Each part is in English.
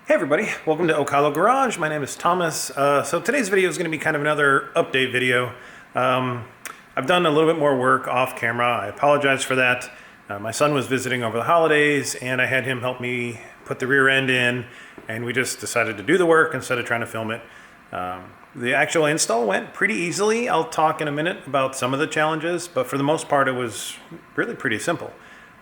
Hey everybody, welcome to Ocala Garage. My name is Thomas. So today's video is going to be kind of another update video. I've done a little bit more work off camera. I apologize for that. My son was visiting over the holidays and I had him help me put the rear end in, and we just decided to do the work instead of trying to film it. The actual install went pretty easily. I'll talk in a minute about some of the challenges, but for the most part it was really pretty simple.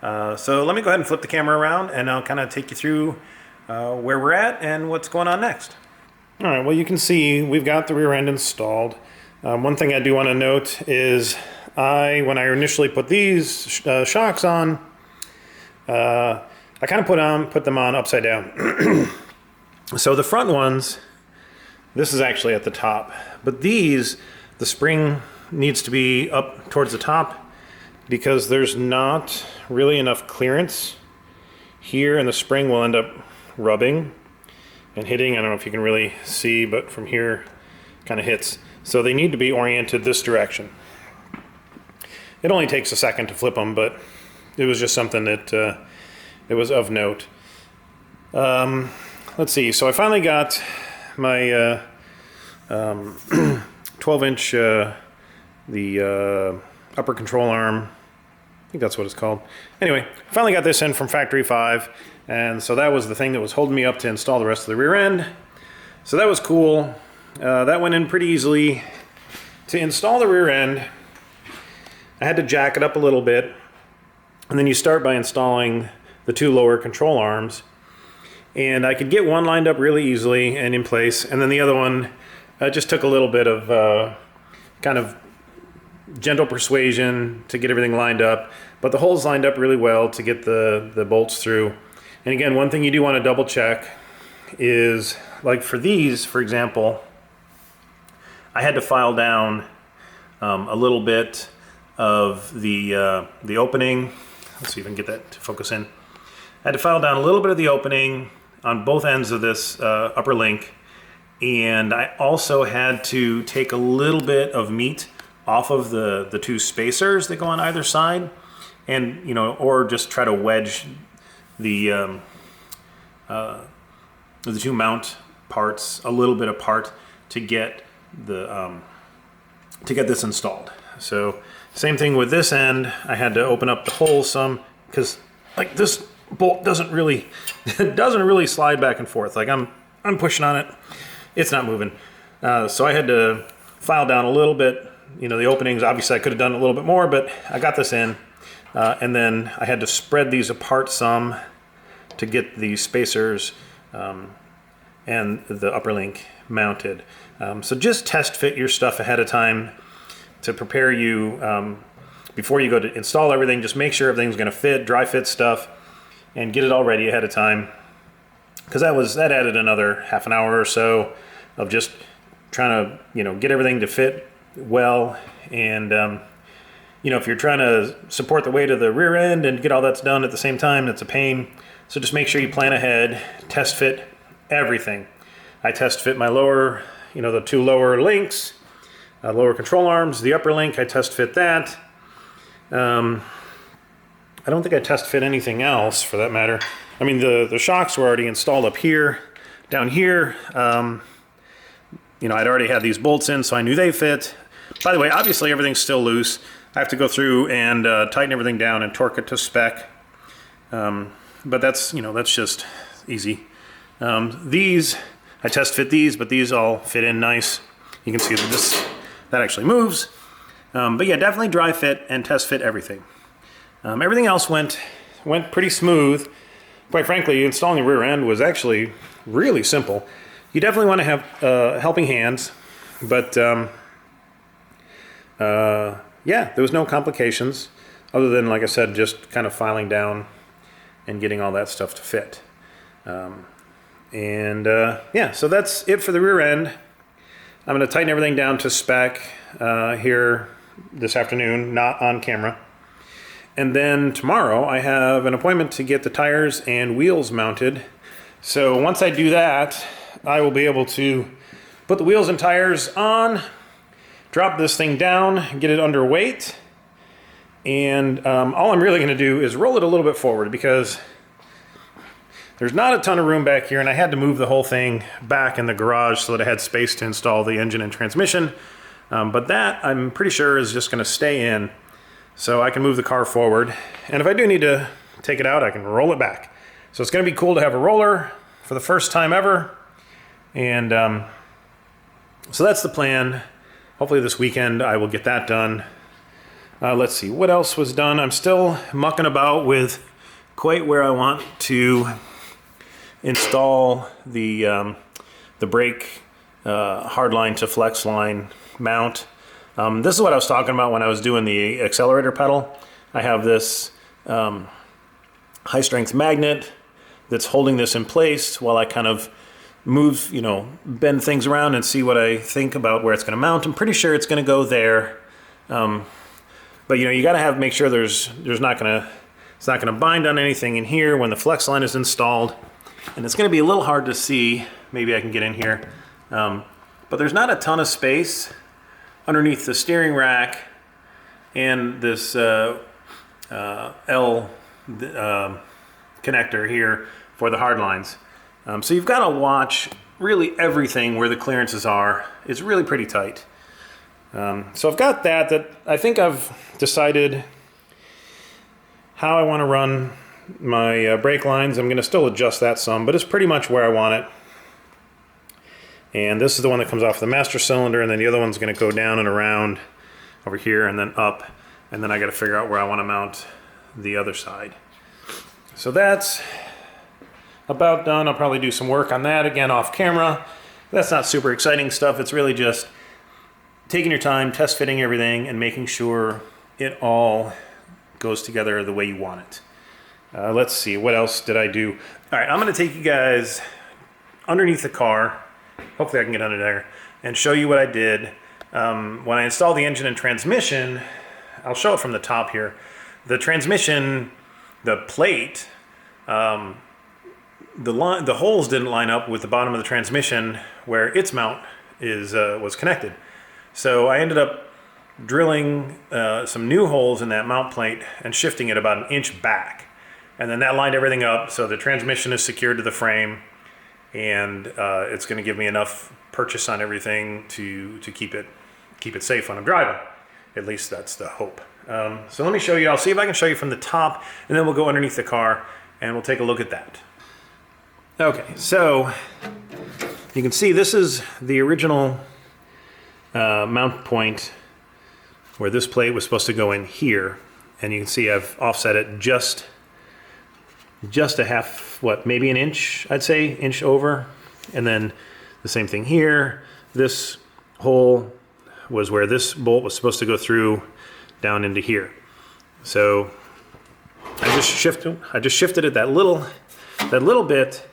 So let me go ahead and flip the camera around and I'll kind of take you through where we're at and what's going on next. All right, well, you can see we've got the rear end installed. One thing I do want to note is when I initially put these shocks on, I kind of put them on upside down. So the front ones, this is actually at the top, but these, the spring needs to be up towards the top because there's not really enough clearance here, and the spring will end up rubbing and hitting. I don't know if you can really see, but from here kind of hits. So they need to be oriented this direction. It only takes a second to flip them, but it was just something that it was of note. Let's see, so I finally got my 12-inch the upper control arm. I think that's what it's called. Anyway, finally got this in from Factory 5, and so that was the thing that was holding me up to install the rest of the rear end. So that was cool. That went in pretty easily. To install the rear end, I had to jack it up a little bit, and then you start by installing the two lower control arms. And I could get one lined up really easily and in place, and then the other one just took a little bit of kind of gentle persuasion to get everything lined up, but the holes lined up really well to get the bolts through. And again, one thing you do want to double check is, like for these, for example, I had to file down a little bit of the opening. Let's see if I can get that to focus in. I had to file down a little bit of the opening on both ends of this upper link, and I also had to take a little bit of meat off of the two spacers that go on either side, and or just try to wedge the two mount parts a little bit apart to get this installed. So same thing with this end. I had to open up the hole some because like this bolt doesn't really slide back and forth. Like I'm pushing on it, it's not moving. So I had to file down a little bit. The openings, obviously I could have done a little bit more, but I got this in. And then I had to spread these apart some to get the spacers and the upper link mounted. So just test fit your stuff ahead of time to prepare you before you go to install everything. Just make sure everything's going to fit, dry fit stuff, and get it all ready ahead of time. Because that added another half an hour or so of just trying to get everything to fit well. And if you're trying to support the weight of the rear end and get all that's done at the same time, it's a pain. So just make sure you plan ahead, test fit everything. I test fit my lower, the two lower links, lower control arms, the upper link, I test fit that. I don't think I test fit anything else for that matter. I mean, the shocks were already installed up here. Down here, I'd already had these bolts in, so I knew they fit. By the way, obviously everything's still loose. I have to go through and tighten everything down and torque it to spec. But that's just easy. These, I test fit these, but these all fit in nice. You can see that that actually moves. But yeah, definitely dry fit and test fit everything. Everything else went pretty smooth. Quite frankly, installing the rear end was actually really simple. You definitely want to have helping hands, but yeah, there was no complications other than, like I said, just kind of filing down and getting all that stuff to fit. Yeah, so that's it for the rear end. I'm going to tighten everything down to spec here this afternoon, not on camera. And then tomorrow I have an appointment to get the tires and wheels mounted. So once I do that, I will be able to put the wheels and tires on, drop this thing down, get it under weight, and all I'm really going to do is roll it a little bit forward because there's not a ton of room back here, and I had to move the whole thing back in the garage so that I had space to install the engine and transmission. But that, I'm pretty sure, is just gonna stay in so I can move the car forward. And if I do need to take it out, I can roll it back. So it's gonna be cool to have a roller for the first time ever. And so that's the plan. Hopefully this weekend I will get that done. Let's see, what else was done? I'm still mucking about with quite where I want to install the brake hardline to flex line mount. This is what I was talking about when I was doing the accelerator pedal. I have this high strength magnet that's holding this in place while I kind of move, you know, bend things around and see what I think about where it's going to mount. I'm pretty sure it's going to go there. But you know, you got to make sure it's not going to bind on anything in here when the flex line is installed. And it's going to be a little hard to see. Maybe I can get in here. But there's not a ton of space underneath the steering rack and this L connector here for the hard lines. So you've got to watch really everything where the clearances are. It's really pretty tight. So I've got that I think I've decided how I want to run my brake lines. I'm going to still adjust that some, but it's pretty much where I want it. And this is the one that comes off the master cylinder, and then the other one's going to go down and around over here and then up. And then I got to figure out where I want to mount the other side. So that's about done. I'll probably do some work on that again off camera. That's not super exciting stuff. It's really just taking your time, test fitting everything, and making sure it all goes together the way you want it. Let's see, what else did I do? All right, I'm gonna take you guys underneath the car. Hopefully I can get under there and show you what I did. When I installed the engine and transmission, I'll show it from the top here. The transmission, the plate, the holes didn't line up with the bottom of the transmission where its mount was connected. So I ended up drilling some new holes in that mount plate and shifting it about 1 inch back. And then that lined everything up so the transmission is secured to the frame, and it's going to give me enough purchase on everything to keep it safe when I'm driving. At least that's the hope. So let me show you. I'll see if I can show you from the top, and then we'll go underneath the car and we'll take a look at that. Okay, so you can see this is the original mount point where this plate was supposed to go in here, and you can see I've offset it just a half, maybe 1 inch, I'd say, inch over. And then the same thing here. This hole was where this bolt was supposed to go through down into here. So I just shifted it that little bit,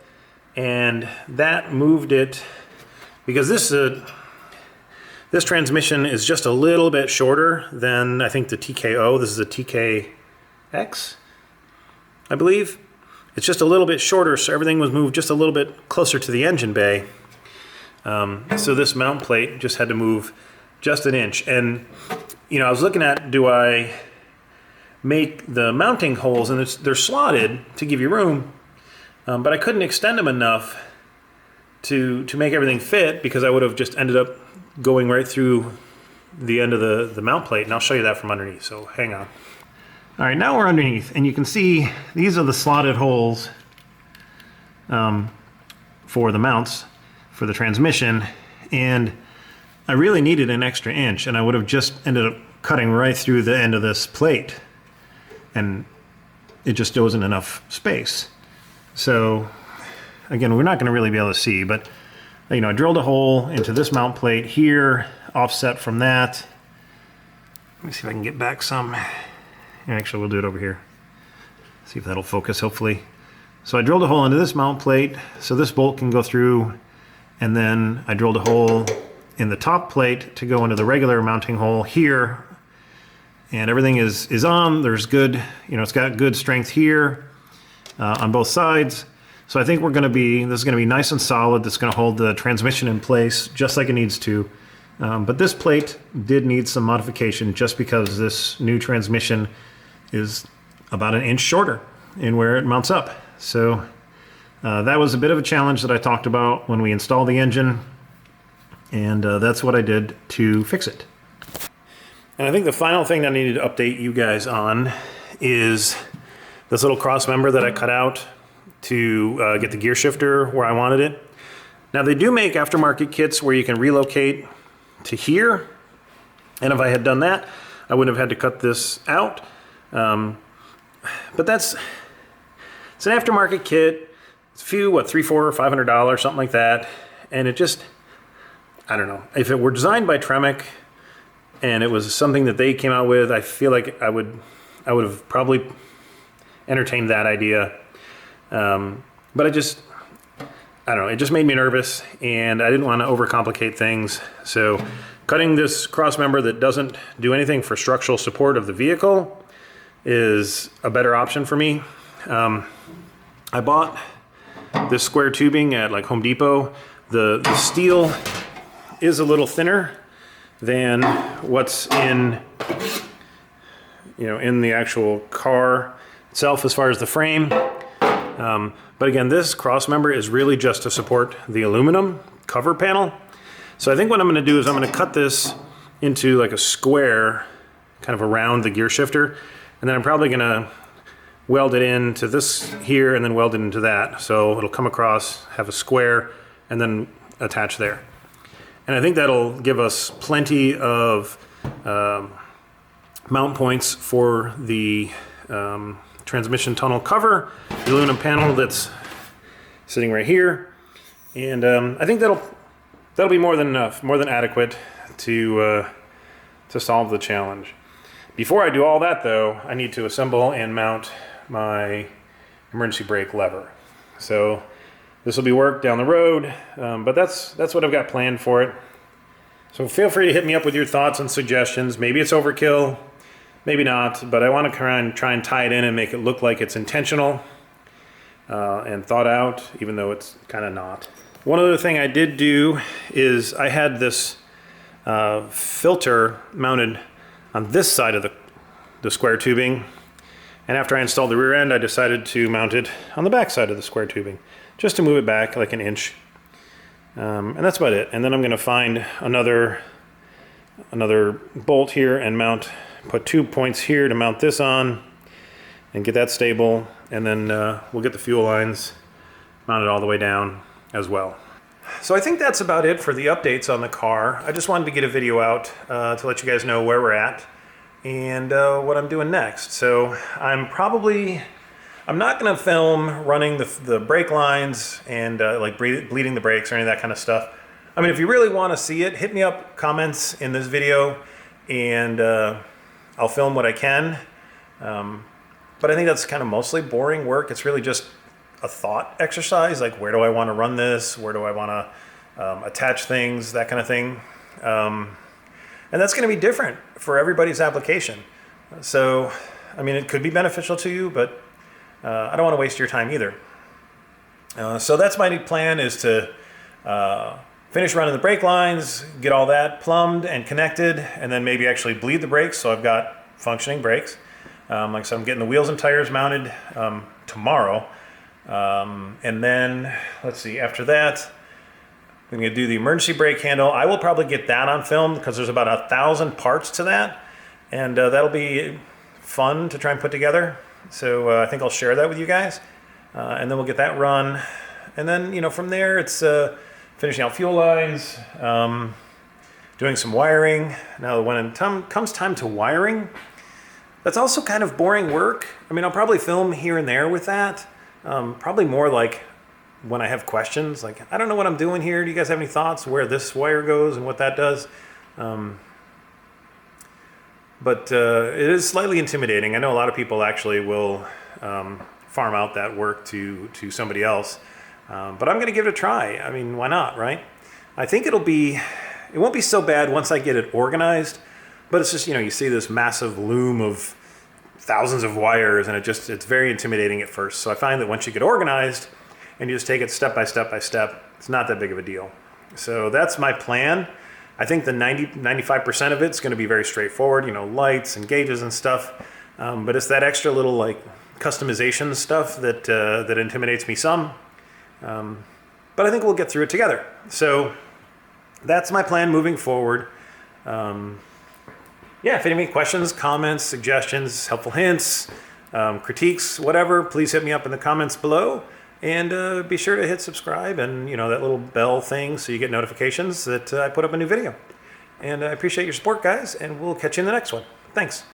and that moved it because this transmission is just a little bit shorter than I think the TKO. This is a TKX, I believe. It's just a little bit shorter, so everything was moved just a little bit closer to the engine bay. So this mount plate just had to move just 1 inch. And you know, I was looking at, do I make the mounting holes, and they're slotted to give you room, but I couldn't extend them enough to make everything fit, because I would have just ended up going right through the end of the mount plate, and I'll show you that from underneath, so hang on. All right, now we're underneath, and you can see these are the slotted holes for the mounts for the transmission, and I really needed an extra inch, and I would have just ended up cutting right through the end of this plate, and it just wasn't enough space. So again, we're not going to really be able to see, but you know, I drilled a hole into this mount plate here, offset from that. Let me see if I can get back some. Actually, we'll do it over here. See if that'll focus, hopefully. So I drilled a hole into this mount plate so this bolt can go through, and then I drilled a hole in the top plate to go into the regular mounting hole here, and everything is on. There's good, you know, it's got good strength here on both sides. So I think this is going to be nice and solid. That's going to hold the transmission in place just like it needs to. But this plate did need some modification just because this new transmission is about 1 inch shorter in where it mounts up. So That was a bit of a challenge that I talked about when we installed the engine, and that's what I did to fix it. And I think the final thing that I needed to update you guys on is this little cross member that I cut out to get the gear shifter where I wanted it. Now they do make aftermarket kits where you can relocate to here, and if I had done that, I wouldn't have had to cut this out. But it's an aftermarket kit. It's a few, what, $300, $400, $500, something like that. And it just, I don't know. If it were designed by Tremec and it was something that they came out with, I feel like I would have probably entertained that idea. But I don't know, it just made me nervous, and I didn't want to overcomplicate things. So cutting this cross member that doesn't do anything for structural support of the vehicle is a better option for me. I bought this square tubing at like Home Depot. The steel is a little thinner than what's in the actual car itself as far as the frame. But again, this cross member is really just to support the aluminum cover panel. So I think what I'm going to do is I'm going to cut this into like a square kind of around the gear shifter, and then I'm probably going to weld it into this here and then weld it into that. So it'll come across, have a square, and then attach there. And I think that'll give us plenty of mount points for the transmission tunnel cover, the aluminum panel that's sitting right here. And I think that'll be more than enough, more than adequate to solve the challenge. Before I do all that though, I need to assemble and mount my emergency brake lever. So this will be work down the road, but that's what I've got planned for it. So feel free to hit me up with your thoughts and suggestions. Maybe it's overkill, maybe not, but I want to try and tie it in and make it look like it's intentional and thought out, even though it's kind of not. One other thing I did do is I had this filter mounted on this side of the square tubing, and after I installed the rear end, I decided to mount it on the back side of the square tubing, just to move it back like an inch. And that's about it. And then I'm going to find another bolt here and put 2 points here to mount this on and get that stable, and then we'll get the fuel lines mounted all the way down as well. So I think that's about it for the updates on the car. I just wanted to get a video out to let you guys know where we're at and what I'm doing next. So I'm not going to film running the brake lines and like bleeding the brakes or any of that kind of stuff. I mean, if you really want to see it, hit me up comments in this video, and I'll film what I can. But I think that's kind of mostly boring work. It's really just a thought exercise, like where do I want to run this? Where do I want to attach things, that kind of thing. And that's going to be different for everybody's application. So, I mean, it could be beneficial to you, but I don't want to waste your time either. So that's my new plan, is to finish running the brake lines, get all that plumbed and connected, and then maybe actually bleed the brakes so I've got functioning brakes. Like I said, I'm getting the wheels and tires mounted tomorrow. And then, let's see, after that, I'm going to do the emergency brake handle. I will probably get that on film because there's about 1,000 parts to that, and that'll be fun to try and put together. So I think I'll share that with you guys, and then we'll get that run. And then, from there, it's finishing out fuel lines, doing some wiring. Now, when it comes time to wiring, that's also kind of boring work. I mean, I'll probably film here and there with that. Probably more like when I have questions, like, I don't know what I'm doing here. Do you guys have any thoughts where this wire goes and what that does? But it is slightly intimidating. I know a lot of people actually will farm out that work to somebody else. But I'm going to give it a try. I mean, why not, right? I think it won't be so bad once I get it organized. But it's just, you see this massive loom of thousands of wires, and it's very intimidating at first. So I find that once you get organized and you just take it step by step by step, it's not that big of a deal. So that's my plan. I think the 95% of it's going to be very straightforward, lights and gauges and stuff. But it's that extra little like customization stuff that intimidates me some. But I think we'll get through it together. So that's my plan moving forward. Yeah, if any questions, comments, suggestions, helpful hints, critiques, whatever, please hit me up in the comments below. And be sure to hit subscribe and, you know, that little bell thing so you get notifications that I put up a new video. And I appreciate your support, guys, and we'll catch you in the next one. Thanks.